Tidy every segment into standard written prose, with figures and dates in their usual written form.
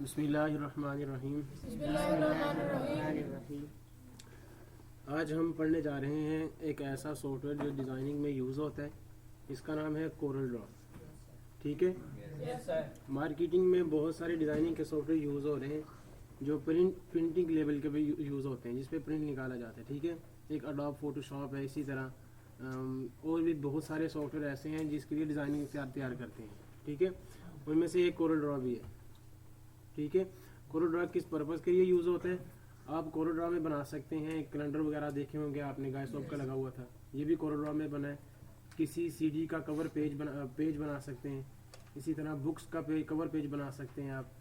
बिस्मिल्लाहिर्रहमानिर्रहीम। बिस्मिल्लाहिर्रहमानिर्रहीम। आज हम पढ़ने जा रहे हैं एक ऐसा सॉफ्टवेयर जो डिज़ाइनिंग में यूज़ होता है। इसका नाम है कोरल ड्रॉ। ठीक है। Yes sir. मार्केटिंग में बहुत सारे डिज़ाइनिंग के सॉफ्टवेयर यूज़ हो रहे हैं जो प्रिंटिंग लेवल के पे यूज़ होते हैं, जिस पे प्रिंट निकाला जाता है। ठीक है। एक अडोब फोटोशॉप है, इसी तरह और भी बहुत सारे सॉफ्टवेयर ऐसे हैं जिसके लिए डिज़ाइनिंग तैयार करते हैं। ठीक है। उनमें से एक कोरल ड्रॉ भी है। ठीक है। कोरल ड्रॉ किस पर्पज़ के लिए यूज़ होता है? आप कोरल ड्रॉ में बना सकते हैं कैलेंडर वगैरह देखे होंगे आपने, गाइसॉप का लगा हुआ था, ये भी कोरल ड्रॉ में बना है। किसी सीडी का कवर पेज बना सकते हैं। इसी तरह बुक्स का कवर पेज बना सकते हैं आप।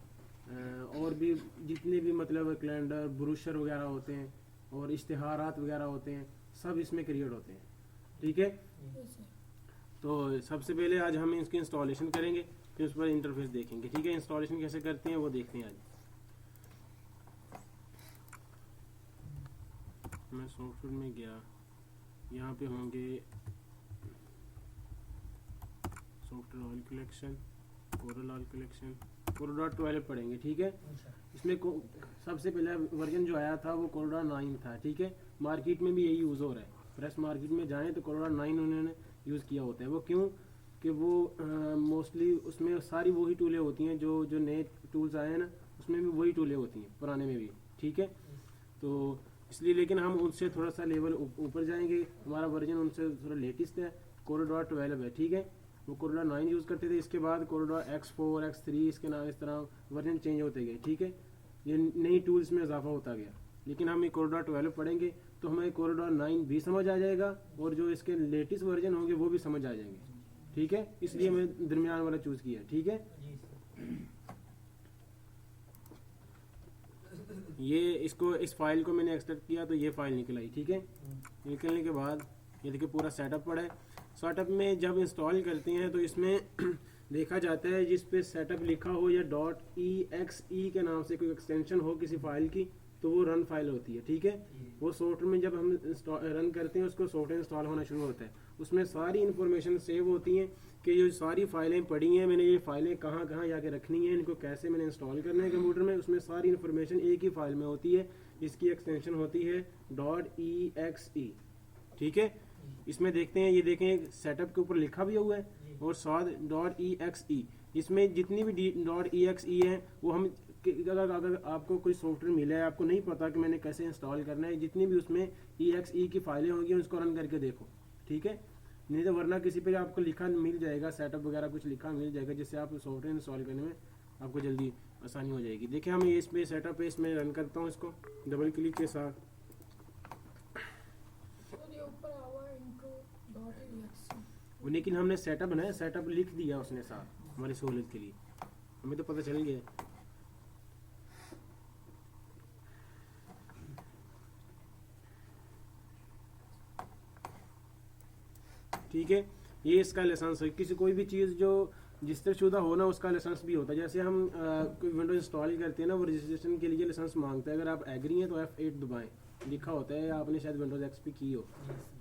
और भी जितने भी मतलब कैलेंडर ब्रोशर वगैरह होते हैं और इश्तिहारात वगैरह होते हैं, सब इसमें क्रिएट होते हैं। ठीक है। तो सबसे पहले आज हम इसकी इंस्टॉलेशन करेंगे, फिर उस पर इंटरफेस देखेंगे। ठीक है। इंस्टॉलेशन कैसे करते हैं वो देखते हैं आज। मैं सॉफ्टवेयर में गया, यहाँ पे होंगे software oil collection, coral oil collection, कोरल.12 पढ़ेंगे। ठीक है। इसमें सबसे पहला वर्जन जो आया था वो कोरल.9 था। ठीक है। मार्केट में भी यही यूज़ हो रहा है। प्रेस मार्केट में जाएं तो कोरल.9 उन्होंने यूज़ किया होता है। वो क्यों कि वो मोस्टली उसमें सारी वही टूलें होती हैं जो नए टूल्स आए हैं ना, उसमें भी वही टूलें होती हैं, पुराने में भी। ठीक है। तो इसलिए लेकिन हम उनसे थोड़ा सा लेवल ऊपर जाएंगे। हमारा वर्जन उनसे थोड़ा लेटेस्ट है, कोरल.12 है। ठीक है। वो कोरल.9 यूज़ करते थे, इसके बाद कोरल.X4 X3 इसके नाम इस तरह वर्जन चेंज होते गए। ठीक है। ये नई टूल्स में इजाफा होता गया। लेकिन हम ये कोरल.12 पढ़ेंगे तो हमें कोरल.9 भी समझ आ जाएगा और जो इसके लेटेस्ट वर्जन होंगे वो भी समझ आ जाएंगे। ठीक है। इसलिए मैं दरमियान वाला चूज किया। ठीक है। ये इस फाइल को मैंने एक्सट्रैक्ट किया तो ये फाइल निकल आई। ठीक है। निकलने के बाद ये देखिए पूरा सेटअप पड़ा है। सेटअप में जब इंस्टॉल करते हैं तो इसमें देखा जाता है जिस पे सेटअप लिखा हो या .exe के नाम से कोई एक्सटेंशन हो किसी फाइल की, तो वो रन फाइल होती है। ठीक है। वो सॉफ्टवेयर में जब हम रन करते हैं उसको सॉफ्टवेयर इंस्टॉल होना शुरू होता है। उसमें सारी इन्फॉर्मेशन सेव होती हैं कि ये सारी फाइलें पड़ी हैं, मैंने ये फाइलें कहाँ कहाँ जाके रखनी है, इनको कैसे मैंने इंस्टॉल करना है कंप्यूटर में। उसमें सारी इन्फॉर्मेशन एक ही फाइल में होती है। इसकी एक्सटेंशन होती है .exe। ठीक है। इसमें देखते हैं, ये देखें सेटअप के ऊपर लिखा भी हुआ है और साथ .exe। इसमें जितनी भी .exe है वो हम अगर आपको कोई सॉफ्टवेयर मिला है, आपको नहीं पता कि मैंने कैसे इंस्टॉल करना है, जितनी भी उसमें exe की फाइलें होंगी उसको रन करके देखो। ठीक है। नहीं तो वरना किसी पे आपको लिखा मिल जाएगा, सेटअप वगैरह कुछ लिखा मिल जाएगा जिससे आप सॉफ्टवेयर इंस्टॉल करने में आपको जल्दी आसानी हो जाएगी। देखिए हम ये इसमें सेटअप है, इसमें रन करता हूँ इसको डबल क्लिक के साथ। लेकिन हमने सेटअप बनाया, सेटअप लिख दिया उसने साथ हमारी सहूलियत के लिए, हमें तो पता चल गया। ठीक है। ये इसका लाइसेंस है। किसी कोई भी चीज़ जो रजिस्टरशुदा हो ना उसका लाइसेंस भी होता है। जैसे हम कोई विंडोज इंस्टॉल करते हैं ना, वो रजिस्ट्रेशन के लिए लाइसेंस मांगता है। अगर आप एग्री हैं तो F8 दबाएं, लिखा होता है, आपने शायद विंडोज एक्सपी की हो।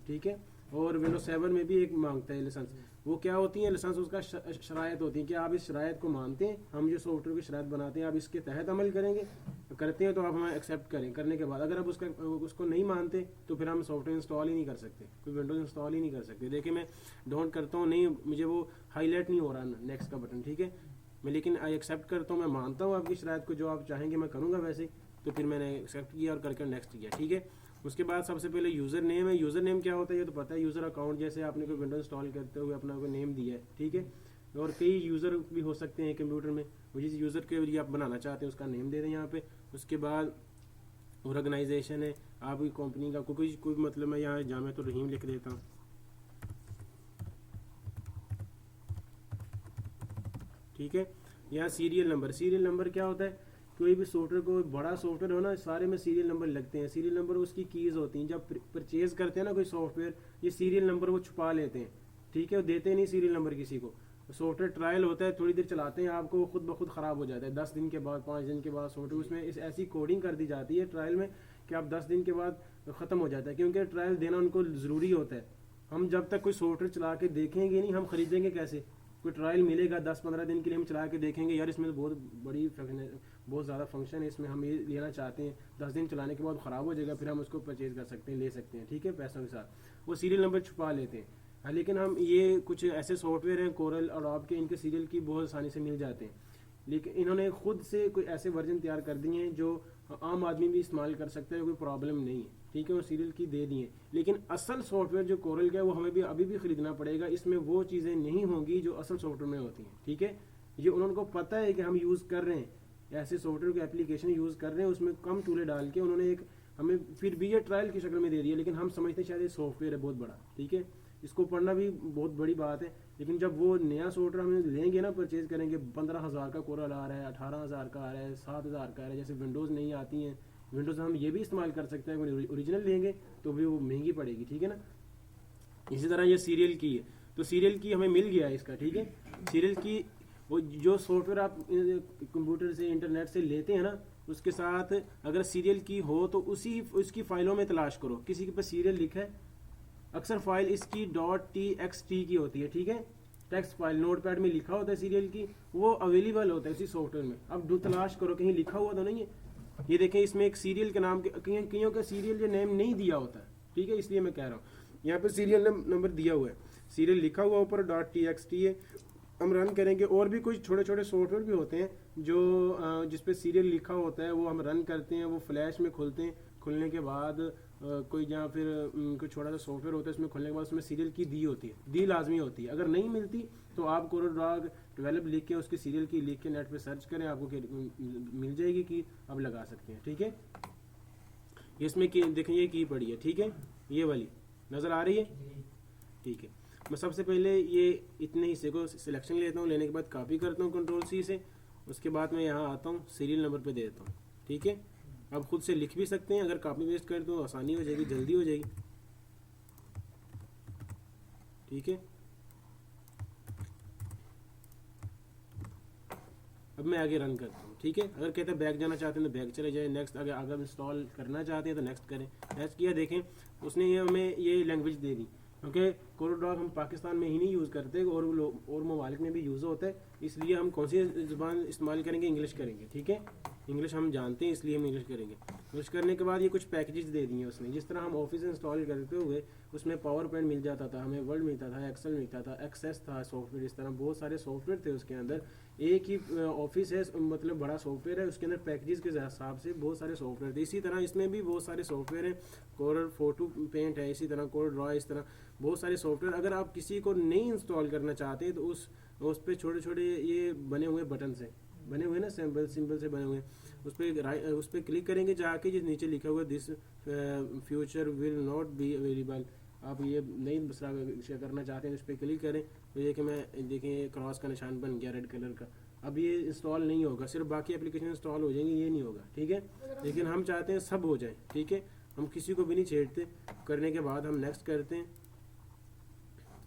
ठीक है। और विंडोज 7 में भी एक मांगता है लाइसेंस। वो क्या होती है लाइसेंस, उसका शरायत होती है कि आप इस शरायत को मानते हैं, हम जो सॉफ्टवेयर की शरायत बनाते हैं आप इसके तहत अमल करते हैं तो आप हमें एक्सेप्ट करें। करने के बाद अगर आप उसको नहीं मानते तो फिर हम सॉफ्टवेयर इंस्टॉल ही नहीं कर सकते, कोई विंडोज इंस्टॉल ही नहीं कर सकते। देखिए मैं डाउन करता हूँ, नहीं मुझे वो हाईलाइट नहीं हो रहा नेक्स्ट का बटन। ठीक है। मैं लेकिन आई एक्सेप्ट करता हूँ, मैं मानता हूँ आपकी शरायत को, जो आप चाहेंगे मैं करूँगा वैसे। तो फिर मैंने एक्सेप्ट किया और करके नेक्स्ट किया। ठीक है। उसके बाद सबसे पहले यूज़र नेम है। यूज़र नेम क्या होता है ये तो पता है, यूज़र अकाउंट, जैसे आपने कोई विंडोज इंस्टॉल करते हुए अपना कोई नेम दिया है। ठीक है। और कई यूज़र भी हो सकते हैं कंप्यूटर में, जिस यूज़र के लिए आप बनाना चाहते हैं उसका नेम दे दें यहाँ पे। उसके बाद ऑर्गेनाइजेशन है, आपकी कंपनी का कोई मतलब मैं यहाँ जामे तो रहीम लिख देता हूँ। ठीक है। यहाँ सीरियल नंबर क्या होता है, कोई भी सॉफ्टवेयर को बड़ा सॉफ्टवेयर हो ना, सारे में सीरियल नंबर लगते हैं। सीरियल नंबर उसकी कीज़ होती हैं। जब परचेज करते हैं ना कोई सॉफ्टवेयर, ये सीरियल नंबर वो छुपा लेते हैं। ठीक है। वो देते नहीं सीरियल नंबर किसी को। सॉफ्टवेयर ट्रायल होता है, थोड़ी देर चलाते हैं, आपको खुद ब खुद ख़राब हो जाता है। 10 दिन के बाद 5 दिन के बाद सॉफ्टवेयर उसमें ऐसी कोडिंग कर दी जाती है ट्रायल में कि आप 10 दिन के बाद ख़त्म हो जाता है, क्योंकि ट्रायल देना उनको ज़रूरी होता है। हम जब तक कोई सॉफ्टवेयर चला के देखेंगे नहीं, हम ख़रीदेंगे कैसे? कोई ट्रायल मिलेगा 10-15 दिन के लिए हम चला के देखेंगे, यार इसमें तो बहुत ज़्यादा फंक्शन है, इसमें हम ये लेना चाहते हैं, 10 दिन चलाने के बाद ख़राब हो जाएगा, फिर हम उसको परचेज़ कर सकते हैं, ले सकते हैं, ठीक है, पैसों के साथ। वो सीरियल नंबर छुपा लेते हैं। हाँ, लेकिन हम ये कुछ ऐसे सॉफ्टवेयर हैं कोरल और आपके, इनके सीरियल की बहुत आसानी से मिल जाते हैं, लेकिन इन्होंने खुद से कोई ऐसे वर्जन तैयार कर दिए हैं जो आम आदमी भी इस्तेमाल कर सकता है, कोई प्रॉब्लम नहीं है, ठीक है, वो सीरियल की दे दिए। लेकिन असल सॉफ्टवेयर जो कोरल का है वो हमें भी अभी भी खरीदना पड़ेगा, इसमें वो चीज़ें नहीं होंगी जो असल सॉफ्टवेयर में होती हैं, ठीक है। ये उनको पता है कि हम यूज़ कर रहे हैं, ऐसे सॉफ्टवेयर की एप्लीकेशन यूज़ कर रहे हैं, उसमें कम चूल्हे डाल के उन्होंने एक हमें फिर भी ये ट्रायल की शक्ल में दे दिया, लेकिन हम समझते हैं शायद ये सॉफ्टवेयर है बहुत बड़ा, ठीक है, इसको पढ़ना भी बहुत बड़ी बात है। लेकिन जब वो नया सॉफ्टवेयर हम लेंगे ना, परचेज करेंगे, 15,000 का कोरल आ रहा है, 18,000 का आ रहा है, 7,000 का आ रहा है, जैसे विंडोज़ नहीं आती हैं, विंडोज़ हम ये भी इस्तेमाल कर सकते हैं, ओरिजिनल लेंगे तो भी वो महंगी पड़ेगी, ठीक है ना। इसी तरह ये सीरियल की है, तो सीरियल की हमें मिल गया इसका, ठीक है। सीरियल की वो जो सॉफ्टवेयर आप कंप्यूटर से इंटरनेट से लेते हैं ना, उसके साथ अगर सीरियल की हो तो उसकी फाइलों में तलाश करो, किसी के पास सीरियल लिखा है, अक्सर फाइल इसकी .txt की होती है, ठीक है, टेक्स्ट फाइल नोटपैड में लिखा होता है सीरियल की, वो अवेलेबल होता है उसी सॉफ्टवेयर में। अब तलाश करो कहीं लिखा हुआ तो नहीं है। ये देखें, इसमें एक सीरियल के नाम के कईयों का सीरियल जो नेम नहीं दिया होता है, ठीक है, इसलिए मैं कह रहा हूँ यहाँ पे सीरियल नंबर दिया हुआ है, सीरियल लिखा हुआ ऊपर .txt है, हम रन करेंगे। और भी कुछ छोटे छोटे सॉफ्टवेयर भी होते हैं जो जिसपे सीरियल लिखा होता है, वो हम रन करते हैं, वो फ्लैश में खुलते हैं, खुलने के बाद कोई जहाँ फिर कोई छोटा सा सॉफ्टवेयर होता है, उसमें खुलने के बाद उसमें सीरियल की दी होती है, दी लाजमी होती है। अगर नहीं मिलती तो आप कोरोड्रॉग 12 लिख के उसकी सीरियल की लिख के नेट पे सर्च करें, आपको मिल जाएगी कि आप लगा सकते हैं, ठीक है। इसमें देखें ये की पड़ी है, ठीक है, ये वाली नज़र आ रही है, ठीक है। मैं सबसे पहले ये इतने हिस्से को सिलेक्शन लेता हूँ, लेने के बाद कॉपी करता हूँ Ctrl+C से, उसके बाद मैं यहाँ आता हूँ सीरियल नंबर पे दे देता हूँ, ठीक है। आप खुद से लिख भी सकते हैं, अगर कॉपी पेस्ट कर तो आसानी हो जाएगी, जल्दी हो जाएगी, ठीक है। अब मैं आगे रन करता हूँ, ठीक है। अगर कहते हैं बैक जाना चाहते हैं तो बैक चले जाए, नेक्स्ट अगर इंस्टॉल करना चाहते हैं तो नेक्स्ट करें। नेक्स्ट किया, देखें उसने ये हमें ये लैंग्वेज दे दी, क्योंकि कोरोडॉग हम पाकिस्तान में ही नहीं यूज़ करते और ममालिक में भी यूज़ होता है, इसलिए हम कौन सी ज़ुबान इस्तेमाल करेंगे, इंग्लिश करेंगे, ठीक है। इंग्लिश हम जानते हैं इसलिए हम इंग्लिश करेंगे। इंग्लिश करने के बाद ये कुछ पैकेजेस दे दिए उसने, जिस तरह हम ऑफिस इंस्टॉल करते हुए उसमें पावर पॉइंट मिल जाता था, हमें वर्ड मिलता था, एक्सेल मिलता था, एक्सेस था सॉफ्टवेयर, इस तरह बहुत सारे सॉफ्टवेयर थे उसके अंदर। एक ही ऑफिस है, मतलब बड़ा सॉफ्टवेयर है, उसके अंदर पैकेजेस के हिसाब से बहुत सारे सॉफ्टवेयर थे। इसी तरह इसमें भी बहुत सारे सॉफ्टवेयर हैं, कोरल फोटो पेंट है, इसी तरह कोरल ड्रॉ, इस तरह बहुत सारे सॉफ्टवेयर। अगर आप किसी को नहीं इंस्टॉल करना चाहते तो उस पर छोटे छोटे ये बने हुए बटन से बने हुए ना, सिंबल से बने हुए, उस पर क्लिक करेंगे जाके, जिस नीचे लिखा हुआ this future will not be available, आप ये नहीं दूसरा करना चाहते हैं, उस पर क्लिक करें तो ये कि मैं देखें क्रॉस का निशान बन गया रेड कलर का। अब ये इंस्टॉल नहीं होगा, सिर्फ बाकी एप्लीकेशन इंस्टॉल हो जाएंगी, ये नहीं होगा, ठीक है। लेकिन हम चाहते हैं सब हो जाए, ठीक है, हम किसी को भी नहीं छेड़ते। करने के बाद हम नेक्स्ट करते हैं।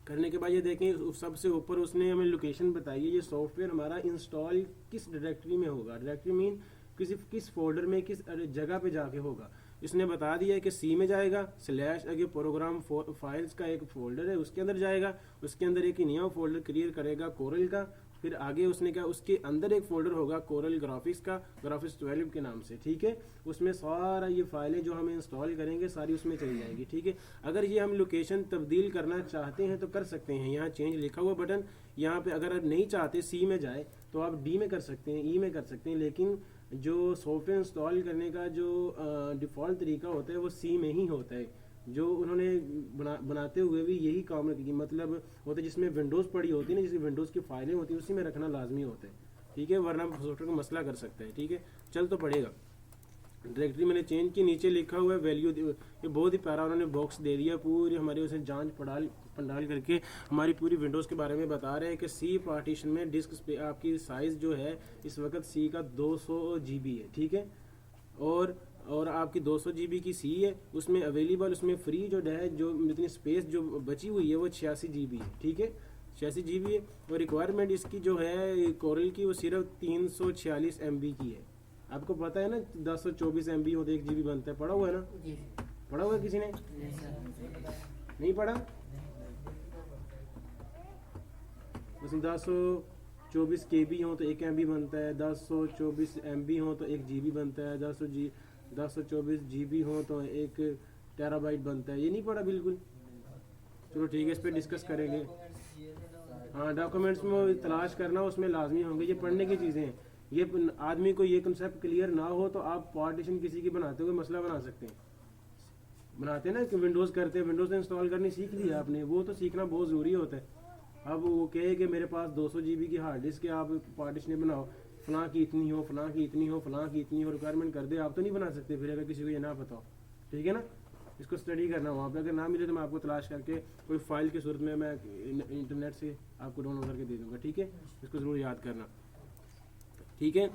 करने के बाद ये देखें सबसे ऊपर उसने हमें लोकेशन बताई है, ये सॉफ्टवेयर हमारा इंस्टॉल किस डायरेक्टरी में होगा, डायरेक्टरी मीन किस फोल्डर में, किस जगह पे जाके होगा। इसने बता दिया है कि सी में जाएगा, स्लैश आगे प्रोग्राम फाइल्स का एक फोल्डर है उसके अंदर जाएगा, उसके अंदर एक नया फोल्डर क्रिएट करेगा कोरल का, फिर आगे उसने क्या उसके अंदर एक फोल्डर होगा कोरल ग्राफिक्स का, ग्राफिक्स 12 के नाम से, ठीक है। उसमें सारा ये फाइलें जो हमें इंस्टॉल करेंगे सारी उसमें चली जाएगी, ठीक है। अगर ये हम लोकेशन तब्दील करना चाहते हैं तो कर सकते हैं, यहाँ चेंज लिखा हुआ बटन, यहाँ पे अगर नहीं चाहते सी में जाए तो आप डी में कर सकते हैं, ई में कर सकते हैं, लेकिन जो सॉफ्टवेयर इंस्टॉल करने का जो डिफ़ॉल्ट तरीका होता है वो सी में ही होता है। जो उन्होंने बनाते हुए भी यही काम की मतलब होता है, जिसमें विंडोज़ पड़ी होती है ना, जैसे विंडोज़ की फाइलें होती हैं उसी में रखना लाजमी होता है, ठीक है, वरना सॉफ्टवेयर का मसला कर सकता है, ठीक है। चल तो पड़ेगा। डायरेक्टरी मैंने चेंज की, नीचे लिखा हुआ है वैल्यू, ये बहुत ही प्यारा उन्होंने बॉक्स दे दिया, पूरी हमारी उसे जांच पड़ताल करके हमारी पूरी विंडोज़ के बारे में बता रहे हैं कि सी पार्टीशन में डिस्क पे आपकी साइज़ जो है इस वक्त सी का 200 GB है, ठीक है। और आपकी 200 GB की सी है, उसमें अवेलेबल, उसमें फ्री जो है, जो इतनी स्पेस जो बची हुई है वो 86 GB है, ठीक है, 86 GB है। और रिक्वायरमेंट इसकी जो है कोरल की वो सिर्फ 346 MB की है। आपको पता है ना 1024 MB होते 1 GB बनता है, पढ़ा हुआ है ना, पढ़ा हुआ है किसी ने नहीं पढ़ा, उसमें 1024 KB हो तो 1 MB बनता है, 1024 MB हो तो 1 GB बनता है, 1024 GB हो तो 1 टेराबाइट बनता है। ये नहीं पढ़ा बिल्कुल? चलो ठीक है, इस पर डिस्कस करेंगे। हाँ, डॉक्यूमेंट्स में तलाश करना उसमें लाजमी होंगे, ये पढ़ने की चीज़ें हैं। ये आदमी को ये कंसेप्ट क्लियर ना हो तो आप पार्टीशन किसी की बनाते हुए मसला बना सकते हैं। बनाते हैं ना कि विंडोज़ करते हैं, विंडोज़ इंस्टॉल करनी सीख लिया आपने, वो तो सीखना बहुत ज़रूरी होता है। अब वो कहे कि मेरे पास 200 GB की हार्ड डिस्क है, आप पार्टीशन बनाओ, फलां की इतनी हो, फलां की इतनी हो, फलां की इतनी हो, रिक्वायरमेंट कर दे, आप तो नहीं बना सकते फिर अगर किसी को ये ना पता हो। ठीक है ना, इसको स्टडी करना वहाँ पे, अगर ना मिले तो मैं आपको तलाश करके कोई फाइल की सूरत में मैं इंटरनेट से आपको डाउनलोड करके दे दूँगा। ठीक है, इसको ज़रूर याद करना। ठीक है,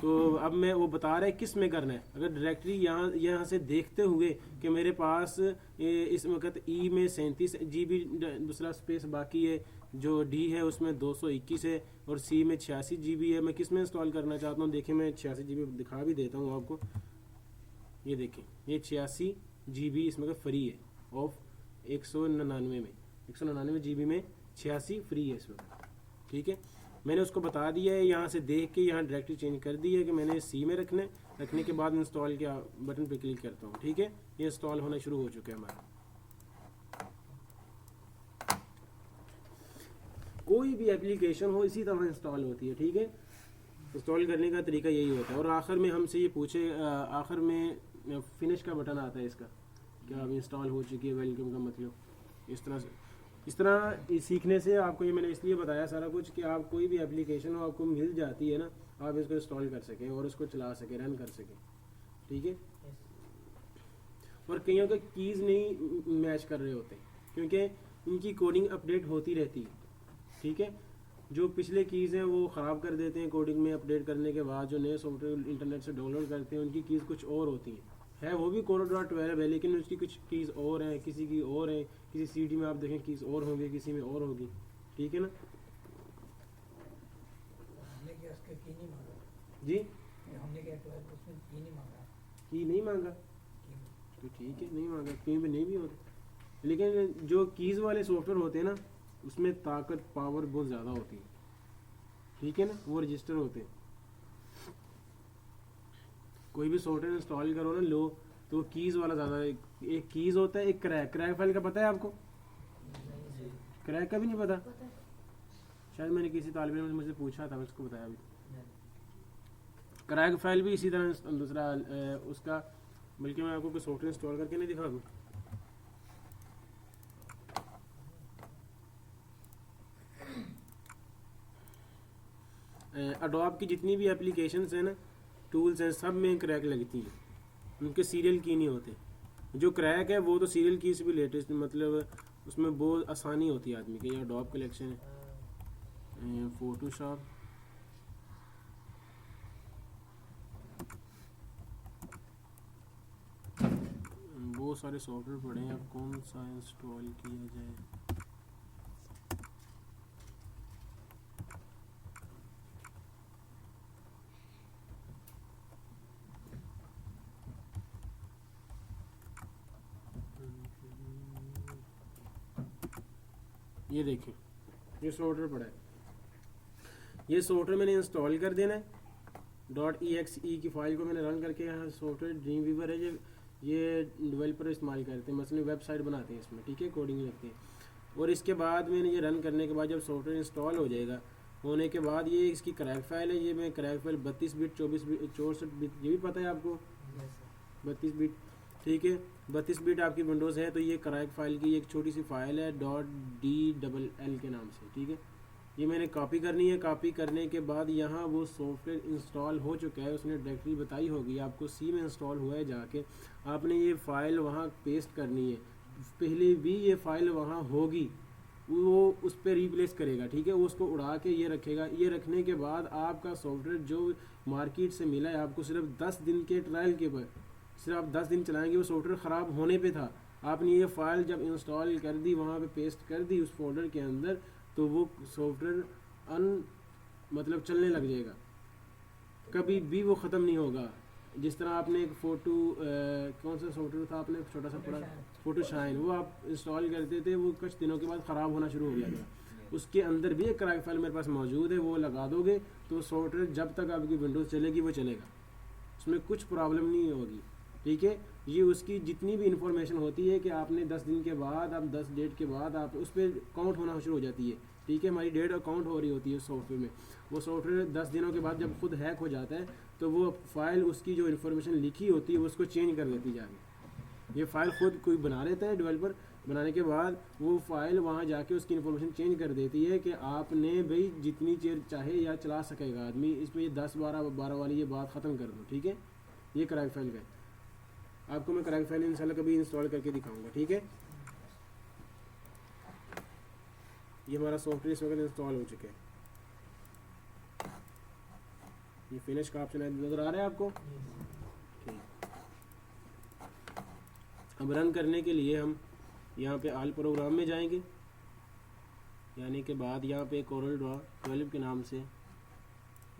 तो अब मैं वो बता रहा है किस में करना है। अगर डायरेक्टरी यहाँ से देखते हुए कि मेरे पास इस वक्त ई में 37 GB दूसरा स्पेस बाकी है, जो डी है उसमें 221 है और सी में 86 GB है, मैं किस में इंस्टॉल करना चाहता हूँ। देखिए मैं 86 GB दिखा भी देता हूँ आपको। ये देखें, ये 86 GB इसमें का फ्री है ऑफ 199 में, 199 GB में 86 फ्री है इस वक्त। ठीक है, मैंने उसको बता दिया है, यहाँ से देख के यहाँ डायरेक्टरी चेंज कर दी है कि मैंने सी में रखने के बाद इंस्टॉल के बटन पे क्लिक करता हूँ। ठीक है, ये इंस्टॉल होना शुरू हो चुका है हमारा। कोई भी एप्लीकेशन हो इसी तरह इंस्टॉल होती है। ठीक है, इंस्टॉल करने का तरीका यही होता है। और आखिर में हमसे ये पूछे, आखिर में फिनिश का बटन आता है इसका, क्या अब इंस्टॉल हो चुकी है, वेलकम का मतलब। इस तरह सीखने से आपको ये मैंने इसलिए बताया सारा कुछ कि आप कोई भी एप्लीकेशन हो आपको मिल जाती है ना, आप इसको इंस्टॉल कर सकें और उसको चला सकें, रन कर सकें। ठीक है, और कईयों के कीज़ नहीं मैच कर रहे होते क्योंकि उनकी कोडिंग अपडेट होती रहती है। ठीक है, जो पिछले कीज़ हैं वो ख़राब कर देते हैं कोडिंग में अपडेट करने के बाद। जो नए सॉफ्टवेयर इंटरनेट से डाउनलोड करते हैं उनकी कीज़ कुछ और होती हैं, है वो भी Core.12 है लेकिन उसकी कुछ कीज़ और हैं, किसी की और है, किसी CD में आप देखें कीज़ और होंगे, किसी में और होगी। ठीक है ना जी, हमने क्या किया उसमें की नहीं मांगा, की नहीं मांगा तो ठीक है, नहीं मांगा कहीं पे नहीं भी होता। लेकिन जो कीज़ वाले सॉफ्टवेयर होते हैं ना उसमें ताकत पावर बहुत ज़्यादा होती है। ठीक है ना, वो रजिस्टर होते हैं। कोई भी सॉफ्टवेयर इंस्टॉल करो ना लो तो कीज़ वाला ज़्यादा, एक कीज़ होता है, एक क्रैक फाइल का पता है आपको? क्रैक का भी नहीं पता? शायद मैंने किसी तालिब इल्म ने मुझसे पूछा था, मैं उसको बताया अभी। क्रैक फाइल भी इसी तरह दूसरा उसका, बल्कि मैं आपको कोई सॉफ्टवेयर इंस्टॉल करके नहीं दिखा दूँ। अडोब की जितनी भी एप्लीकेशंस हैं ना, टूल्स हैं, सब में क्रैक लगती हैं, उनके सीरियल की नहीं होते। जो क्रैक है वो तो सीरियल की से भी लेटेस्ट, मतलब उसमें बहुत आसानी होती है आदमी के। ये अडोब कलेक्शन है, फोटोशॉप, बहुत सारे सॉफ्टवेयर पड़े हैं, अब कौन सा इंस्टॉल किया जाए। ये देखें, ये सॉफ्टवेयर पड़ा है, ये सॉफ्टवेयर मैंने इंस्टॉल कर देना है। .exe की फाइल को मैंने रन करके, यहाँ सॉफ्टवेयर ड्रीम वीवर है, ये डेवलपर इस्तेमाल करते हैं, मसलन वेबसाइट बनाते हैं इसमें। ठीक है, कोडिंग लिखते हैं। और इसके बाद मैंने ये रन करने के बाद जब सॉफ्टवेयर इंस्टॉल हो जाएगा, होने के बाद ये इसकी क्रैक फाइल है, ये मैं crack file 32 bit 24 bit 64 bit, ये भी पता है आपको 32 बिट। ठीक है, 32 बिट आपकी विंडोज़ है तो ये क्रैक फाइल की एक छोटी सी फाइल है .dll के नाम से। ठीक है, ये मैंने कॉपी करनी है। कॉपी करने के बाद यहाँ वो सॉफ्टवेयर इंस्टॉल हो चुका है, उसने डायरेक्टरी बताई होगी आपको, सी में इंस्टॉल हुआ है, जाके आपने ये फ़ाइल वहाँ पेस्ट करनी है। पहले भी ये फ़ाइल वहाँ होगी, वो उस पर रिप्लेस करेगा। ठीक है, वो उसको उड़ा के ये रखेगा। ये रखने के बाद आपका सॉफ्टवेयर जो मार्केट से मिला है आपको सिर्फ 10 दिन के ट्रायल के पर, सिर्फ आप 10 दिन चलाएंगे, वो सॉफ्टवेयर ख़राब होने पे था। आपने ये फ़ाइल जब इंस्टॉल कर दी, वहाँ पे पेस्ट कर दी उस फोल्डर के अंदर, तो वो सॉफ्टवेयर मतलब चलने लग जाएगा, कभी भी वो ख़त्म नहीं होगा। जिस तरह आपने एक कौन सा सॉफ्टवेयर था आपने छोटा सा पड़ा, फोटो शाइन, वो आप इंस्टॉल करते थे, वो कुछ दिनों के बाद ख़राब होना शुरू हो गया था। उसके अंदर भी एक क्रैक फाइल मेरे पास मौजूद है, वो लगा दोगे तो सॉफ्टवेयर जब तक आपकी विंडोज़ चलेगी वो चलेगा, उसमें कुछ प्रॉब्लम नहीं होगी। ठीक है, ये उसकी जितनी भी इंफॉर्मेशन होती है कि आपने 10 दिन के बाद, आप 10 डेट के बाद आप उस पर काउंट होना शुरू हो जाती है। ठीक है, हमारी डेट काउंट हो रही होती है सॉफ्टवेयर में। वो सॉफ्टवेयर 10 दिनों के बाद जब खुद हैक हो जाता है तो वो फाइल, उसकी जो इन्फॉर्मेशन लिखी होती है उसको चेंज कर देती जाके। ये फाइल खुद कोई बना लेता है डेवलपर, बनाने के बाद वो फाइल वहाँ जाके उसकी इन्फॉर्मेशन चेंज कर देती है कि आपने भाई जितनी देर चाहे या चला सकेगा आदमी, इसमें ये 10-12 वाली ये बात ख़त्म कर दो। ठीक है, ये क्रैक फाइल का आपको मैं क्रैक फाइल इंशाल्लाह कभी इंस्टॉल करके दिखाऊंगा। ठीक है, ये हमारा सॉफ्टवेयर इस वक्त इंस्टॉल हो चुके हैं। ये फिनिश का ऑप्शन नज़र आ रहा है आपको। ठीक, अब रन करने के लिए हम यहाँ पे ऑल प्रोग्राम में जाएंगे, यानी के बाद यहाँ पे कोरल ड्रॉ 12 के नाम से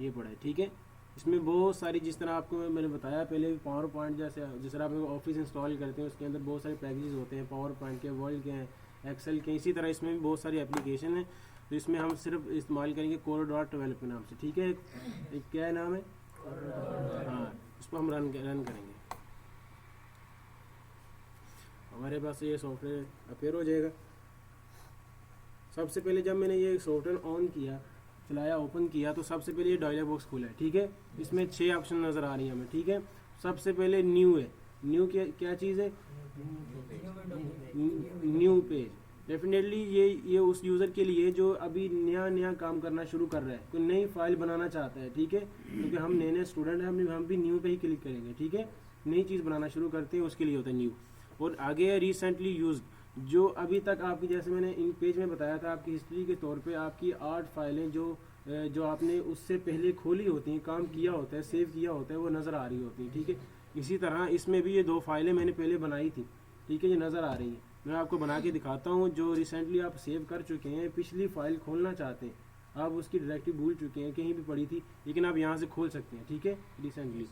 ये पड़ा है। ठीक है, इसमें बहुत सारी, जिस तरह आपको मैंने बताया पहले, पावर पॉइंट जैसे जिस तरह आप ऑफिस इंस्टॉल करते हैं उसके अंदर बहुत सारे पैकेजेस होते हैं, पावर पॉइंट के, वर्ड के हैं, एक्सेल के, इसी तरह इसमें भी बहुत सारी एप्लीकेशन है। तो इसमें हम सिर्फ इस्तेमाल करेंगे कोरल ड्रॉ 12 के नाम से। ठीक है, एक क्या नाम है, हाँ, इसको हम रन करेंगे। हमारे पास ये सॉफ्टवेयर अपीयर हो जाएगा। सबसे पहले जब मैंने ये सॉफ्टवेयर ऑन किया, चलाया, ओपन किया, तो सबसे पहले ये डायलॉग बॉक्स खुला है। ठीक है, इसमें 6 ऑप्शन नज़र आ रही है हमें। ठीक है, सबसे पहले न्यू है। न्यू क्या चीज़ है, न्यू पेज। डेफिनेटली ये उस यूज़र के लिए जो अभी नया काम करना शुरू कर रहा है, कोई नई फाइल बनाना चाहता है। ठीक है, क्योंकि हम नए स्टूडेंट हैं, हम भी न्यू पे ही क्लिक करेंगे। ठीक है, नई चीज़ बनाना शुरू करते हैं, उसके लिए होता है न्यू। और आगे है रिसेंटली यूज्ड, जो अभी तक आपकी, जैसे मैंने इन पेज में बताया था, आपकी हिस्ट्री के तौर पे आपकी 8 फाइलें जो आपने उससे पहले खोली होती हैं, काम किया होता है, सेव किया होता है, वो नज़र आ रही होती हैं। ठीक है, इसी तरह इसमें भी ये 2 फाइलें मैंने पहले बनाई थी। ठीक है, ये नज़र आ रही है, मैं आपको बना के दिखाता हूँ। जो रिसेंटली आप सेव कर चुके हैं, पिछली फाइल खोलना चाहते हैं, आप उसकी डायरेक्टरी भूल चुके हैं, कहीं भी पड़ी थी, लेकिन आप यहाँ से खोल सकते हैं। ठीक है, रिसेंटली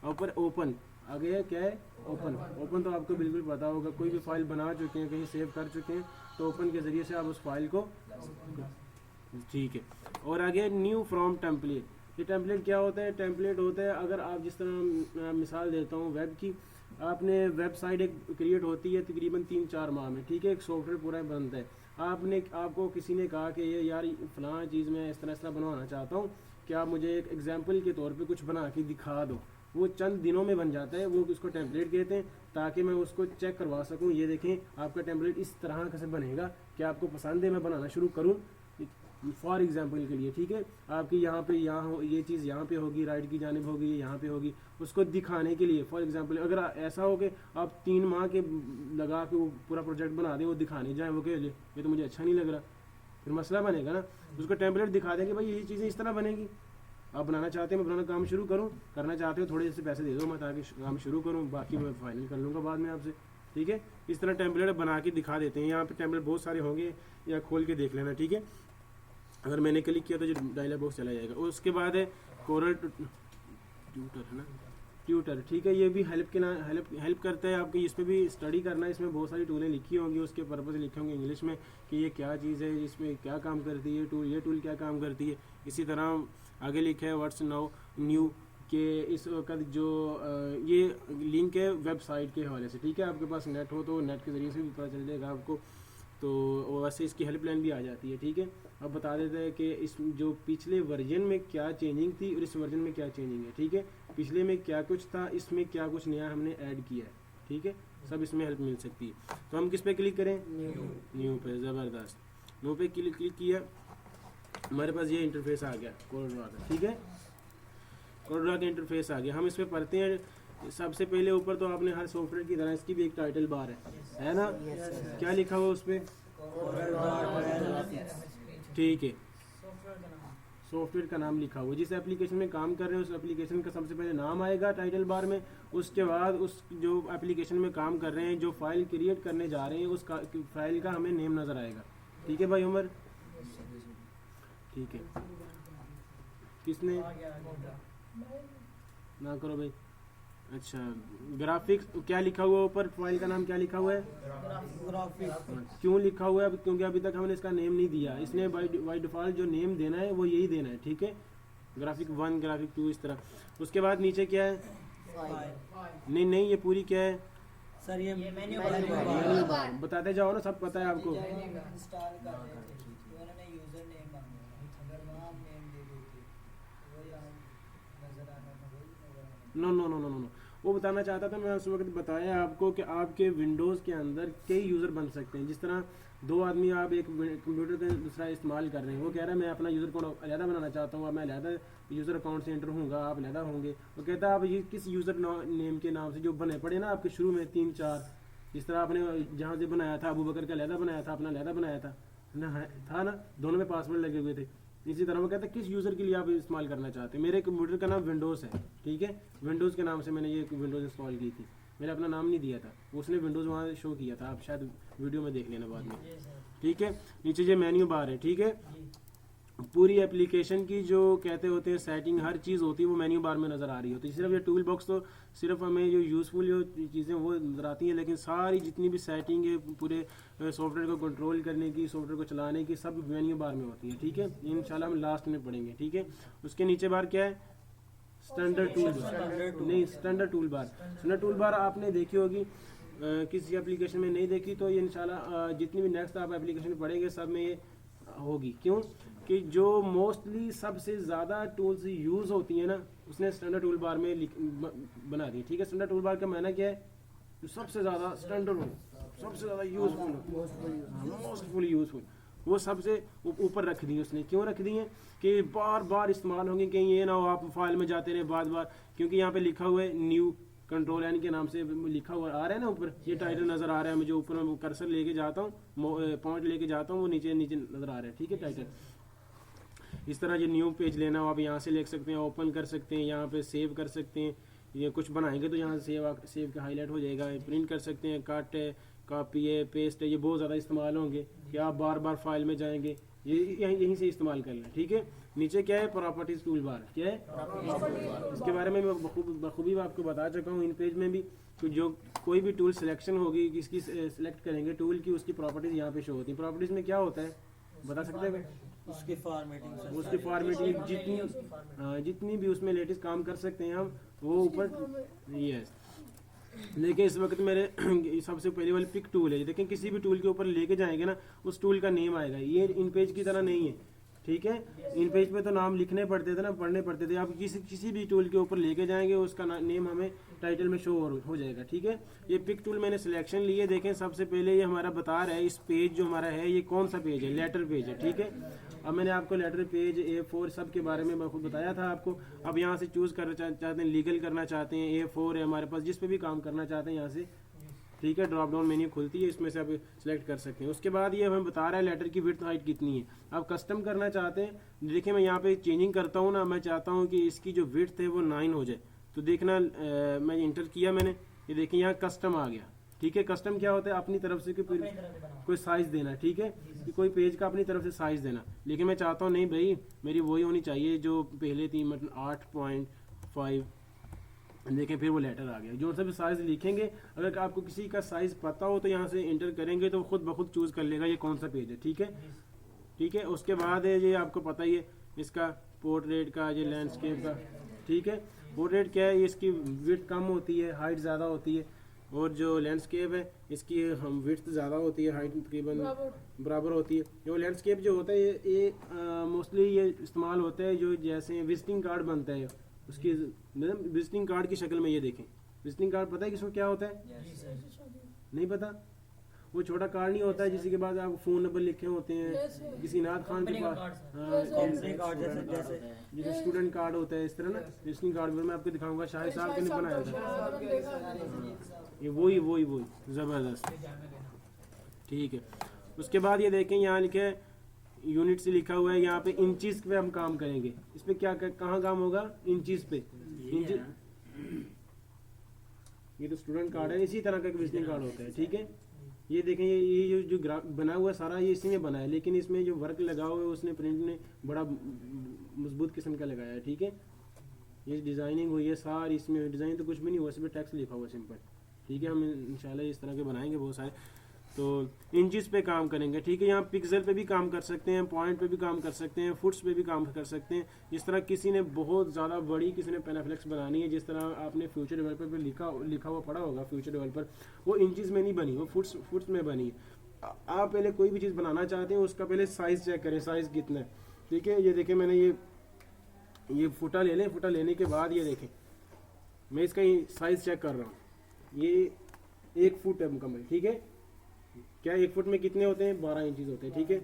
ऊपर ओपन आगे है, क्या है, ओपन तो आपको बिल्कुल पता होगा, कोई भी फाइल बना चुके हैं, कहीं सेव कर चुके हैं, तो ओपन के ज़रिए से आप उस फाइल को, ठीक है। और आगे न्यू फ्रॉम टेम्पलेट। ये टेम्पलेट क्या होता है, टेम्पलेट होता है, अगर आप जिस तरह मिसाल देता हूँ वेब की, आपने वेबसाइट एक क्रिएट होती है तकरीबन 3-4 माह में। ठीक है, एक सॉफ्टवेयर पूरा बनता है, आपको किसी ने कहा कि ये यार फलां चीज़ मैं इस तरह बनवाना चाहता हूँ, कि आप मुझे एक एग्जाम्पल के तौर पे कुछ बना के दिखा दो। वो चंद दिनों में बन जाता है, वो उसको टेम्पलेट कहते हैं, ताकि मैं उसको चेक करवा सकूँ। ये देखें, आपका टेम्पलेट इस तरह से बनेगा, कि आपको पसंद है, मैं बनाना शुरू करूँ फॉर एग्जांपल के लिए। ठीक है, आपकी यहाँ ये चीज़ यहाँ पे होगी, राइट की जानिब होगी, ये यहाँ पे होगी, उसको दिखाने के लिए। फॉर एग्जांपल अगर ऐसा हो कि आप 3 माह के लगा के वो पूरा प्रोजेक्ट बना दें, वो दिखाने जाए, वो कह ले ये तो मुझे अच्छा नहीं लग रहा, फिर मसला बनेगा ना। उसको टेम्पलेट दिखा देंगे, भाई ये चीज़ें इस तरह बनेगी, आप बनाना चाहते हैं, मैं बनाना काम शुरू करूँ, करना चाहते हो थोड़े से पैसे दे दो, मैं ताकि काम शुरू करूँ, बाकी मैं फाइनल कर लूँगा बाद में आपसे। ठीक है, इस तरह टेम्पलेट बना के दिखा देते हैं। यहाँ पे टेम्पलेट बहुत सारे होंगे, या खोल के देख लेना। ठीक है, अगर मैंने क्लिक किया तो जो डायलॉग बॉक्स चला जाएगा। उसके बाद है कोरल ट्यूटर, है ना, ट्यूटर। ठीक है, ये भी हेल्प करता है आपकी, इस पर भी स्टडी करना है। इसमें बहुत सारी टूलें लिखी होंगी, उसके पर्पज़ लिखे होंगे इंग्लिश में कि ये क्या चीज़ है, इसमें क्या काम करती है टूल, ये टूल क्या काम करती है। इसी तरह आगे लिखा है व्हाट्स नाउ न्यू, के इस वक्त जो ये लिंक है वेबसाइट के हवाले से। ठीक है, आपके पास नेट हो तो नेट के ज़रिए से भी पता चल जाएगा आपको, तो वैसे इसकी हेल्पलाइन भी आ जाती है। ठीक है, अब बता देते हैं कि इस जो पिछले वर्जन में क्या चेंजिंग थी और इस वर्जन में क्या चेंजिंग है। ठीक है, पिछले में क्या कुछ था, इसमें क्या कुछ नया हमने ऐड किया है। ठीक है, सब इसमें हेल्प मिल सकती है। तो हम किस पे क्लिक करें, न्यू पे। ज़बरदस्त, न्यू पे क्लिक किया, हमारे पास ये इंटरफेस आ गया कोरल ड्रॉ का। ठीक है, कोरल ड्रॉ का इंटरफेस आ गया। हम इसमें पढ़ते हैं। सबसे पहले ऊपर तो आपने हर सॉफ्टवेयर की तरह इसकी भी एक टाइटल बार है ना, क्या लिखा हुआ उस पर, ठीक है, सॉफ्टवेयर का नाम लिखा हुआ। जिस एप्लीकेशन में काम कर रहे हैं उस एप्लीकेशन का सबसे पहले नाम आएगा टाइटल बार में। उसके बाद उस जो एप्लीकेशन में काम कर रहे हैं, जो फाइल क्रिएट करने जा रहे हैं, उस फाइल का हमें नेम नज़र आएगा। ठीक है भाई उमर, ठीक है, किसने ना करो भाई, अच्छा, ग्राफिक्स क्या लिखा हुआ है ऊपर, फाइल का नाम क्या लिखा हुआ है? क्यों लिखा हुआ है? क्योंकि अभी तक हमने इसका नेम नहीं दिया। इसने बाई डिफ़ॉल्ट जो नेम देना है वो यही देना है, ठीक है। ग्राफिक 1, ग्राफिक 2 इस तरह। उसके बाद नीचे क्या है? नहीं नहीं, ये पूरी क्या है? सर ये मेन्यू मेन्यू बार। बताते जाओ ना, सब पता है आपको। इंस्टॉल कर रहे थे तो उन्होंने यूजर नेम मांगा, अगर वहां आप नेम दे देते तो वो यहाँ नजर आना था, वही नजर आना। No no no no no no, वो बताना चाहता था मैं उस वक्त बताया आपको कि आपके विंडोज़ के अंदर कई यूज़र बन सकते हैं। जिस तरह दो आदमी आप एक कंप्यूटर का दूसरा इस्तेमाल कर रहे हैं, वो कह रहा है मैं अपना यूज़र अकाउंट अलहदा बनाना चाहता हूँ, अब मैं अलहदा यूज़र अकाउंट से एंटर होऊंगा, आप अलहदा होंगे। वो कहता है आप ये किस यूज़र नेम के नाम से जो बने पड़े ना आपके शुरू में 3-4, जिस तरह आपने जहाँ से बनाया था, अबू बकर का अलहदा बनाया था, अपना अलहदा बनाया था था ना, दोनों में पासवर्ड लगे हुए थे। इसी तरह वो कहता है किस यूज़र के लिए आप इस्तेमाल करना चाहते हैं। मेरे कंप्यूटर का नाम विंडोज़ है, ठीक है, विंडोज़ के नाम से मैंने ये विंडोज़ इंस्टॉल की थी। मैंने अपना नाम नहीं दिया था, उसने विंडोज़ वहाँ शो किया था, आप शायद वीडियो में देख लेना बाद में, ठीक है। नीचे ये मेन्यू बार है, ठीक है। पूरी एप्लीकेशन की जो कहते होते हैं सेटिंग, हर चीज़ होती है वो मेन्यू बार में नज़र आ रही होती है। सिर्फ ये टूल बॉक्स तो सिर्फ हमें जो यूज़फुल जो चीज़ें वो नज़र आती हैं, लेकिन सारी जितनी भी सेटिंग है पूरे सॉफ्टवेयर को कंट्रोल करने की, सॉफ्टवेयर को चलाने की, सब मेन्यू बार में होती है, ठीक है। इंशाल्लाह हम लास्ट में पढ़ेंगे, ठीक है। उसके नीचे बार क्या है? स्टैंडर्ड टूल बार, नहीं standard tool bar. Standard tool bar आपने देखी होगी, किसी एप्लीकेशन में नहीं देखी तो ये इंशाल्लाह जितनी भी नेक्स्ट आप एप्लीकेशन पढ़ेंगे सब में ये होगी। क्यों कि जो मोस्टली सबसे ज़्यादा टूल्स यूज़ होती हैं ना, उसने स्टैंडर्ड टूल बार में बना दी, ठीक है। स्टैंडर्ड टूल बार का मायना क्या है? जो सबसे ज़्यादा स्टैंडर्ड हो, सबसे ज़्यादा यूज़फुल, मोस्टफुल यूज़फुल, वो सबसे ऊपर रख दी उसने। क्यों रख दी है? कि बार बार इस्तेमाल होंगे, कहीं ये ना हो आप फाइल में जाते रहे बार बार, क्योंकि यहाँ पे लिखा हुआ है न्यू कंट्रोल एन के नाम से लिखा हुआ आ रहा है ना ऊपर, ये टाइटल नज़र आ रहा है मुझे ऊपर, मैं कर्सर लेके जाता हूँ, पॉइंट लेके जाता हूँ, वो नीचे नीचे नज़र आ रहा है, ठीक है, टाइटल। इस तरह ये न्यू पेज लेना हो आप यहाँ से लिख सकते हैं, ओपन कर सकते हैं, यहाँ पे सेव कर सकते हैं। ये कुछ बनाएंगे तो यहाँ से सेव का हाईलाइट हो जाएगा। प्रिंट कर सकते हैं, कट है, कॉपी है, पेस्ट है, ये बहुत ज़्यादा इस्तेमाल होंगे कि आप बार बार फाइल में जाएंगे, ये यहीं से इस्तेमाल कर लें, ठीक है। नीचे क्या है? प्रॉपर्टीज़ टूल बार, क्या है? इसके बारे में मैं बखूबी आपको बता चुका हूँ इन पेज में भी, तो जो कोई भी टूल सिलेक्शन होगी, किसकी सिलेक्ट करेंगे टूल की, उसकी प्रॉपर्टीज़ यहाँ पे शो होती है। प्रॉपर्टीज़ में क्या होता है बता सकते हैं? उसकी फॉर्मेटिंग, उसकी फॉर्मेटिंग जितनी भी उसमें लेटेस्ट काम कर सकते हैं हम, वो ऊपर, यस। लेकिन इस वक्त मेरे सबसे पहले वाली पिक टूल है, देखें किसी भी टूल के ऊपर लेके जाएंगे ना, उस टूल का नेम आएगा। ये इन पेज की तरह नहीं है, ठीक है। इन पेज पे तो नाम लिखने पड़ते थे ना, पढ़ने पड़ते थे। आप किसी भी टूल के ऊपर लेके जाएंगे, उसका नेम हमें टाइटल में शो हो जाएगा, ठीक है। ये पिक टूल मैंने सिलेक्शन लिए, देखें सबसे पहले ये हमारा बता रहा है इस पेज जो हमारा है ये कौन सा पेज है, लेटर पेज है, ठीक है। अब मैंने आपको लेटर पेज A4 सब के बारे में खुद बताया था आपको। अब यहाँ से चूज़ करना चाहते हैं, लीगल करना चाहते हैं, A4 है हमारे पास, जिस पे भी काम करना चाहते हैं यहाँ से, ठीक है। ड्रॉप डाउन मेन्यू खुलती है, इसमें से आप सिलेक्ट कर सकते हैं। उसके बाद ये हमें बता रहा है लेटर की विड्थ हाइट कितनी है। आप कस्टम करना चाहते हैं, देखिए मैं यहाँ पे चेंजिंग करता हूँ ना, मैं चाहता हूँ कि इसकी जो विड्थ है वो 9 हो जाए। तो देखना मैं इंटर किया मैंने, ये देखिए यहाँ कस्टम आ गया, ठीक है। कस्टम क्या होता है? अपनी तरफ से कोई साइज देना, ठीक है, कि कोई पेज का अपनी तरफ से साइज देना। लेकिन मैं चाहता हूँ नहीं भाई, मेरी वही होनी चाहिए जो पहले थी, मतलब 8.5। देखें फिर वो लेटर आ गया। जो सा भी साइज़ लिखेंगे, अगर आपको किसी का साइज़ पता हो तो यहाँ से इंटर करेंगे तो खुद ब खुद चूज़ कर लेगा ये कौन सा पेज है, ठीक है, ठीक है। उसके बाद है ये आपको पता ही है इसका पोर्ट्रेट का, ये लैंडस्केप का, ठीक है। पोर्ट्रेट क्या है? इसकी विड्थ कम होती है, हाइट ज़्यादा होती है, और जो लैंडस्केप है इसकी विड्थ ज़्यादा होती है, हाइट तकरीबन बराबर होती है। जो लैंडस्केप जो होता है ये मोस्टली ये इस्तेमाल होता है जो जैसे विजिटिंग कार्ड बनता है, उसकी मतलब विजिटिंग कार्ड की शक्ल में। ये देखें विजिटिंग कार्ड, पता है किसको क्या होता है? नहीं पता? वो छोटा कार्ड नहीं होता है जिसके बाद आप फ़ोन नंबर लिखे होते हैं, किसी नाथ खान के पास, जैसे स्टूडेंट कार्ड होता है, इस तरह ना विजिटिंग कार्ड। मैं आपको दिखाऊंगा, शाहिद साहब ने बनाया था ये, वही ज़बरदस्त, ठीक है। उसके बाद ये देखें यहाँ लिखे यूनिट से लिखा हुआ है, यहाँ पे इंचीज पे हम काम करेंगे। इस पे क्या कहाँ काम होगा? इंचीज पे। ये तो स्टूडेंट कार्ड है, इसी तरह का विजिटिंग कार्ड होता है, ठीक है। ये देखें ये जो बना हुआ सारा ये इसी में बना है, लेकिन इसमें जो वर्क लगा हुआ है उसने प्रिंट ने बड़ा मजबूत किस्म का लगाया है, ठीक है। ये डिज़ाइनिंग हुई है सारी, इसमें डिज़ाइन तो कुछ भी नहीं हुआ, इसमें टेक्स्ट लिखा हुआ सिंपल। ठीक है, हम इंशाल्लाह इस तरह के बनाएंगे बहुत सारे। तो इंचज़ पे काम करेंगे। ठीक है, यहाँ पिक्सल पे भी काम कर सकते हैं, पॉइंट पे भी काम कर सकते हैं, फुट्स पे भी काम कर सकते हैं। जिस तरह किसी ने बहुत ज़्यादा बड़ी, किसी ने पैनाफ्लेक्स बनानी है, जिस तरह आपने फ्यूचर डेवलपर पे लिखा हुआ पढ़ा होगा, फ्यूचर डेवलपर वो इंचज़ में नहीं बनी, वो फुट्स में बनी है। आप पहले कोई भी चीज़ बनाना चाहते हैं उसका पहले साइज़ चेक करें, साइज़ कितना है। ठीक है, ये देखें मैंने ये फुटा ले लें, फुटा लेने के बाद ये देखें मैं इसका साइज़ चेक कर रहा हूँ। ये 1 फुट है मुकम्मल। ठीक है, क्या 1 फुट में कितने होते हैं? 12 इंचज़ होते हैं। ठीक है,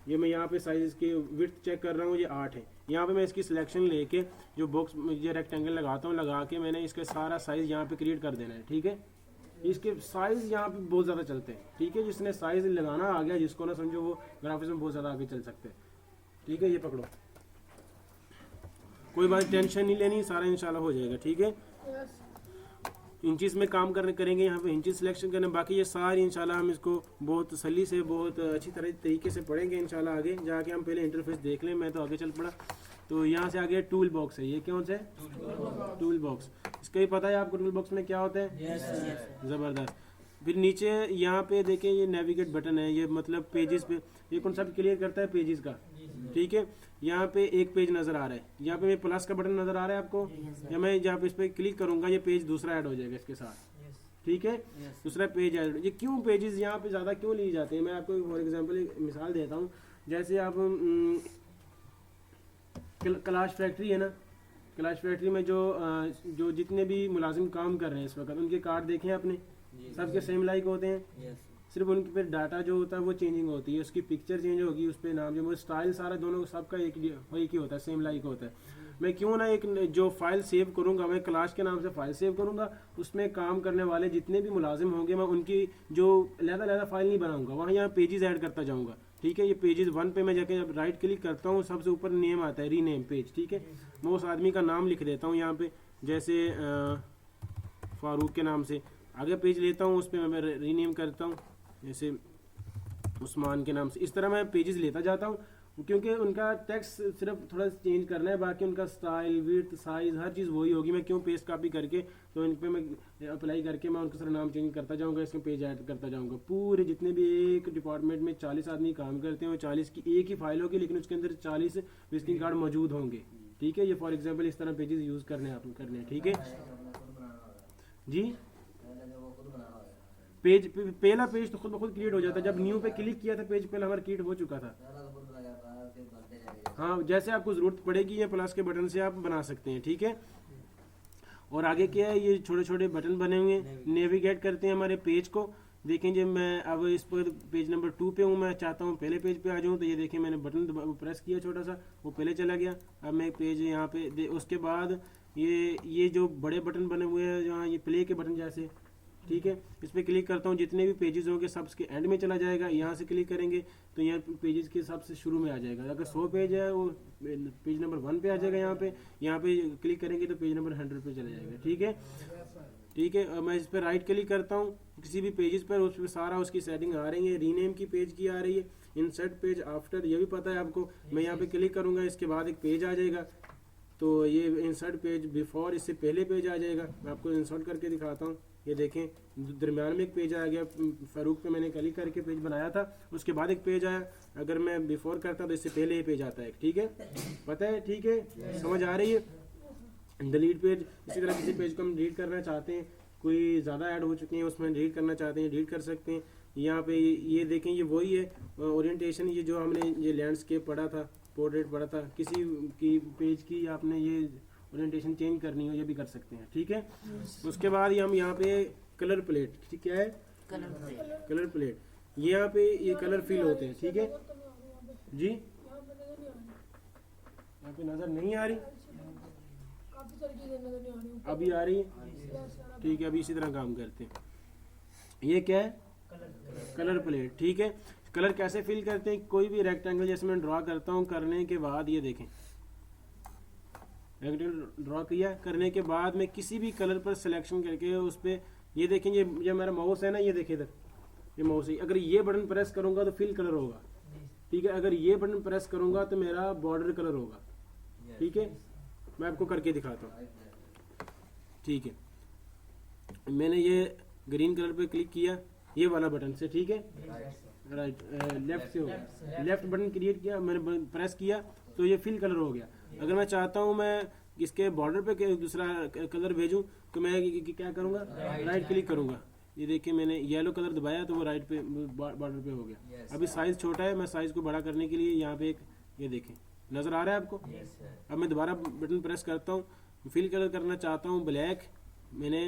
ये मैं यहाँ पे साइज़ की विड्थ चेक कर रहा हूँ, ये 8 है। यहाँ पे मैं इसकी सिलेक्शन लेके जो बॉक्स ये रेक्टेंगल लगाता हूँ, लगा के मैंने इसका सारा साइज़ यहाँ पे क्रिएट कर देना है। ठीक है, इसके साइज़ यहाँ पे बहुत ज़्यादा चलते हैं। ठीक है, जिसने साइज़ लगाना आ गया, जिसको ना समझो, वो ग्राफिक्स में बहुत ज़्यादा आगे चल सकते हैं। ठीक है, ये पकड़ो, कोई बात टेंशन नहीं लेनी, सारा इंशाल्लाह हो जाएगा। ठीक है, इंचेस में काम करेंगे, यहाँ पे इंचेस सिलेक्शन करना। बाकी ये सारी इंशाल्लाह हम इसको बहुत तसल्ली से, बहुत अच्छी तरीके से पढ़ेंगे इंशाल्लाह। आगे जाके हम पहले इंटरफेस देख लें, मैं तो आगे चल पड़ा। तो यहाँ से आगे टूल बॉक्स है, ये कौन सा है? Tool box. इसका ही पता है आपको टूल बॉक्स में क्या होता है? ज़बरदस्त। फिर नीचे यहाँ पे देखें, ये नेविगेट बटन है, ये मतलब पेजेस पे ये कॉन्सेप्ट क्लियर करता है पेजेस का। ठीक है, यहाँ पे एक पेज नज़र आ रहा है, यहाँ पे प्लस का बटन नज़र आ रहा है आपको, या मैं जहाँ पे इस पर क्लिक करूँगा ये पेज दूसरा ऐड हो जाएगा इसके साथ। ठीक है, दूसरा पेज ऐड। ये क्यों पेजेस यहाँ पे ज़्यादा क्यों लिए जाते हैं? मैं आपको फॉर एग्जांपल एक मिसाल देता हूँ। जैसे आप क्लाश फैक्ट्री है ना, क्लाश फैक्ट्री में जो जितने भी मुलाजिम काम कर रहे हैं इस वक्त, उनके कार्ड देखें आपने, सबके सेम लाइक होते हैं। सिर्फ उनके पे डाटा जो होता है वो चेंजिंग होती है, उसकी पिक्चर चेंज होगी, उस पर नाम जो स्टाइल सारा दोनों सबका एक ही होता है, सेम लाइक होता है। मैं क्यों ना एक जो फाइल सेव करूंगा, मैं क्लास के नाम से फाइल सेव करूंगा, उसमें काम करने वाले जितने भी मुलाजिम होंगे मैं उनकी जो लहदा फाइल नहीं बनाऊंगा, वहाँ यहाँ पेजेस ऐड करता जाऊँगा। ठीक है, ये पेजेस 1 पे मैं जाके जब राइट क्लिक करता हूँ, सबसे ऊपर नेम आता है, रीनेम पेज। ठीक है, मैं उस आदमी का नाम लिख देता हूँ यहाँ पे, जैसे फारूक के नाम से। आगे पेज लेता हूँ, उस पर मैं रीनेम करता हूँ, जैसे उस्मान के नाम से। इस तरह मैं पेजेस लेता जाता हूँ, क्योंकि उनका टेक्स्ट सिर्फ थोड़ा चेंज करना है, बाकी उनका स्टाइल, विड्थ, साइज, हर चीज़ वही होगी। मैं क्यों पेस्ट कॉपी करके, तो इन पे मैं अप्लाई करके मैं उनका सारा नाम चेंज करता जाऊँगा, इसमें पेज ऐड करता जाऊँगा। पूरे जितने भी एक डिपार्टमेंट में 40 आदमी काम करते हैं, वो 40 की एक ही फाइल होगी, लेकिन उसके अंदर 40 विजिटिंग कार्ड मौजूद होंगे। ठीक है, ये फॉर एग्जाम्पल इस तरह पेजेस यूज़ करने हैं। ठीक है जी, पहला पेज तो खुद ब खुद क्रिएट हो जाता है। जब न्यू पे क्लिक किया था, पेज पहले हमारा क्रिएट हो चुका था। हाँ, जैसे आपको ज़रूरत पड़ेगी ये प्लस के बटन से आप बना सकते हैं। ठीक है, और आगे क्या है, ये छोटे छोटे बटन बने हुए हैं, नेविगेट करते हैं हमारे पेज को। देखें, जब मैं अब इस पर पेज नंबर 2 पे हूँ, मैं चाहता हूँ पहले पेज पे आ जाऊँ, तो ये देखें मैंने बटन प्रेस किया छोटा सा, वो पहले चला गया। अब मैं पेज यहाँ पे उसके बाद ये जो बड़े बटन बने हुए हैं, जहाँ ये प्ले के बटन जैसे, ठीक है, इस पर क्लिक करता हूँ, जितने भी पेजेस होंगे सब के एंड में चला जाएगा। यहाँ से क्लिक करेंगे तो यहाँ पेजेस के सबसे शुरू में आ जाएगा। अगर 100 पेज है, वो पेज नंबर 1 पे आ जाएगा। यहाँ पे क्लिक करेंगे तो पेज नंबर 100 पे चला जाएगा। ठीक है, ठीक है, मैं इस पर राइट क्लिक करता हूँ किसी भी पेजेस पर, उस पर सारा उसकी सेटिंग आ रही है। रीनेम की पेज की आ रही है, इंसर्ट पेज आफ्टर, ये भी पता है आपको। मैं यहाँ पे क्लिक करूँगा, इसके बाद एक पेज आ जाएगा, तो ये इंसर्ट पेज बिफोर, इससे पहले पेज आ जाएगा। मैं आपको इंसर्ट करके दिखाता हूँ। ये देखें, दरम्यान में एक पेज आ गया, फारूक पे मैंने क्लिक करके पेज बनाया था, उसके बाद एक पेज आया। अगर मैं बिफोर करता तो इससे पहले ही पेज आता है। ठीक है, पता है? ठीक है, समझ आ रही है? डिलीट पेज, इसी तरह किसी पेज को हम डिलीट करना चाहते हैं, कोई ज़्यादा ऐड हो चुके हैं उसमें डिलीट करना चाहते हैं, डिलीट कर सकते हैं। यहाँ पे ये देखें, ये वही है ओरिएंटेशन, ये जो हमने ये लैंडस्केप पढ़ा था, पोर्ट्रेट पढ़ा था, किसी की पेज की आपने ये ओरिएंटेशन चेंज करनी हो, ये भी कर सकते हैं। ठीक है, उसके बाद हम यहाँ पे कलर प्लेट, ठीक क्या है? कलर प्लेट, ये यहाँ पे ये कलर फिल होते हैं। ठीक है जी, यहाँ पे नज़र नहीं आ रही, अभी आ रही है। ठीक है, अभी इसी तरह काम करते हैं। ये क्या है? Colour plate. ठीक है, कलर कैसे फिल करते हैं? कोई भी रेक्टेंगल जैसे मैं ड्रॉ करता हूँ, करने के बाद ये देखें, रेक्टेंगल ड्रॉ किया, करने के बाद मैं किसी भी कलर पर सिलेक्शन करके उस पर, ये देखें, ये मेरा माउस है ना, ये देखिए इधर, ये माउस है। अगर ये बटन प्रेस करूँगा तो फिल कलर होगा। ठीक है, अगर ये बटन प्रेस करूँगा तो मेरा बॉर्डर कलर होगा। ठीक है, मैं आपको करके दिखाता हूँ। ठीक है, मैंने ये ग्रीन कलर पे क्लिक किया, ये वाला बटन से, ठीक है, राइट लेफ्ट से हो गया, लेफ्ट बटन क्रिएट किया, मैंने प्रेस किया तो ये फिल कलर हो गया। अगर मैं चाहता हूँ मैं इसके बॉर्डर पे दूसरा कलर भेजूं तो मैं क्या करूँगा, राइट क्लिक करूँगा। ये देखिए मैंने येलो कलर दबाया तो वो राइट पे बॉर्डर पे हो गया। अभी साइज छोटा है, मैं साइज को बड़ा करने के लिए यहाँ पे एक, ये देखें नज़र आ रहा है आपको। अब मैं दोबारा बटन प्रेस करता हूँ, फिल कलर करना चाहता हूँ ब्लैक, मैंने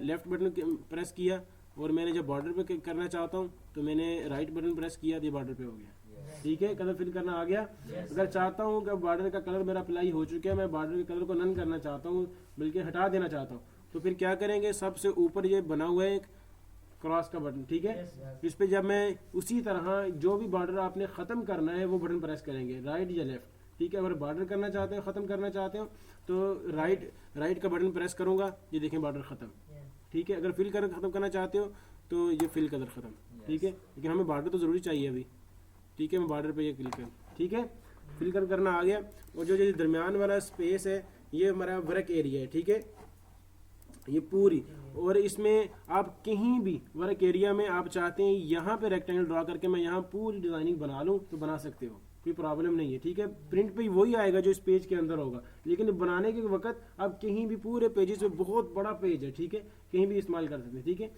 लेफ्ट बटन प्रेस किया और मैंने जब बॉर्डर पे करना चाहता हूँ तो मैंने राइट बटन प्रेस किया तो ये बॉर्डर पे हो गया। ठीक है, कलर फिल करना आ गया। अगर चाहता हूँ कि बॉर्डर का कलर मेरा अप्लाई हो चुका है, मैं बॉर्डर के कलर को नन करना चाहता हूँ, बल्कि हटा देना चाहता हूँ, तो फिर क्या करेंगे, सबसे ऊपर ये बना हुआ है एक क्रॉस का बटन, ठीक है, इस पे जब मैं उसी तरह जो भी बॉर्डर आपने ख़त्म करना है वो बटन प्रेस करेंगे, राइट या लेफ्ट। ठीक है, अगर बॉर्डर करना चाहते हो, ख़त्म करना चाहते हो तो राइट का बटन प्रेस करूँगा, ये देखें बॉर्डर ख़त्म। ठीक है, अगर फिल कलर ख़त्म करना चाहते हो तो ये फिल कलर ख़त्म। ठीक है, लेकिन हमें बॉर्डर तो ज़रूरी चाहिए अभी। ठीक है, मैं बॉर्डर पे ये क्लिक कर, ठीक है, फिल करना आ गया। और जो दरमियान वाला स्पेस है ये हमारा वर्क एरिया है। ठीक है, ये पूरी, और इसमें आप कहीं भी वर्क एरिया में आप चाहते हैं यहाँ पे रेक्टेंगल ड्रा करके मैं यहाँ पूरी डिजाइनिंग बना लूँ तो बना सकते हो, कोई प्रॉब्लम नहीं है। ठीक है, प्रिंट पे वही आएगा जो इस पेज के अंदर होगा, लेकिन बनाने के वक्त आप कहीं भी पूरे पेजेस में, बहुत बड़ा पेज है, ठीक है, कहीं भी इस्तेमाल कर सकते हैं। ठीक है,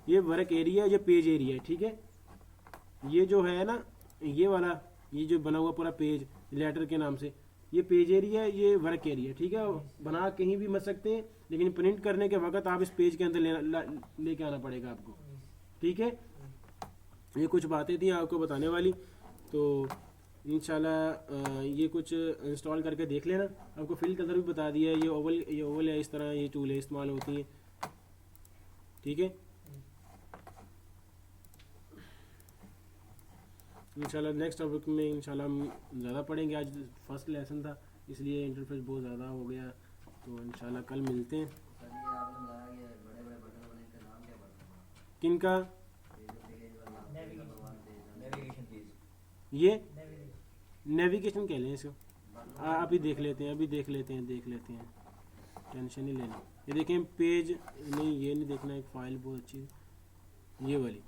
ये वर्क एरिया, ये पेज एरिया है। ठीक है, ये जो है ना, ये वाला, ये जो बना हुआ पूरा पेज लेटर के नाम से, ये पेज एरिया है, ये वर्क एरिया। ठीक है, बना कहीं भी मत सकते हैं, लेकिन प्रिंट करने के वक्त आप इस पेज के अंदर लेके आना पड़ेगा आपको। ठीक है, ये कुछ बातें थी आपको बताने वाली, तो इंशाल्लाह ये कुछ इंस्टॉल करके देख लेना। आपको फिल कलर भी बता दिया है, ये ओवल है, इस तरह ये टूलें इस्तेमाल होती हैं। ठीक है, इंशाल्लाह नेक्स्ट टॉपिक में इंशाल्लाह हम ज़्यादा पढ़ेंगे। आज फर्स्ट लेसन था इसलिए इंटरफेस बहुत ज़्यादा हो गया, तो इंशाल्लाह कल मिलते हैं। किनका? ये नेविगेशन कह लें इसको, अभी देख लेते हैं, देख लेते हैं, टेंशन नहीं लेनी। ये देखें पेज, नहीं ये नहीं देखना, एक फाइल बहुत अच्छी, ये वाली,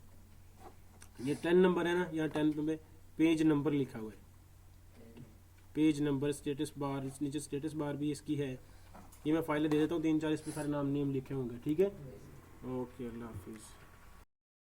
ये 10 नंबर है ना, यहाँ 10 पे पेज नंबर लिखा हुआ है, पेज नंबर, स्टेटस बार, नीचे स्टेटस बार भी इसकी है। ये मैं फाइल दे देता हूँ 3-4, इस पे सारे नाम नेम लिखे होंगे। ठीक है, ओके, अल्लाह हाफिज़।